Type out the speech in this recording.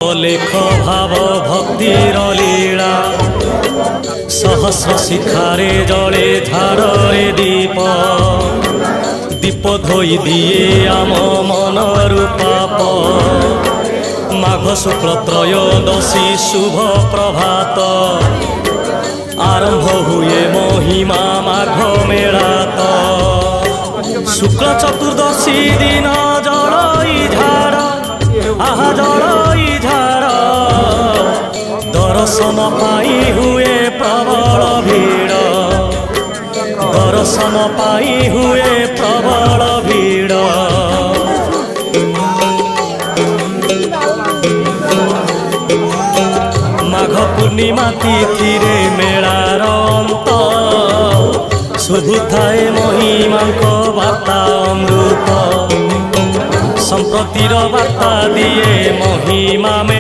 लेख भाव भक्तिर लीला सहस्र शिखारे जले झाड़े दीप दीप धोई दिए आम मनर पाप माघ शुक्ल त्रयोदशी शुभ प्रभात आरंभ हुए महिमा माघ मेलात शुक्ल चतुर्दशी दिन जड़ई झाड़ आहा जड़ई झाड़ दर्शन पाई हुए प्रबल भीड़ दर्शन पाई हुए प्रबल भीड़ माघ पूर्णिमा तिथि रे मेलार अंत शुभ थाए महिमा वार्ता अमृत संप्रतिर वार्ता दिए महिमा में।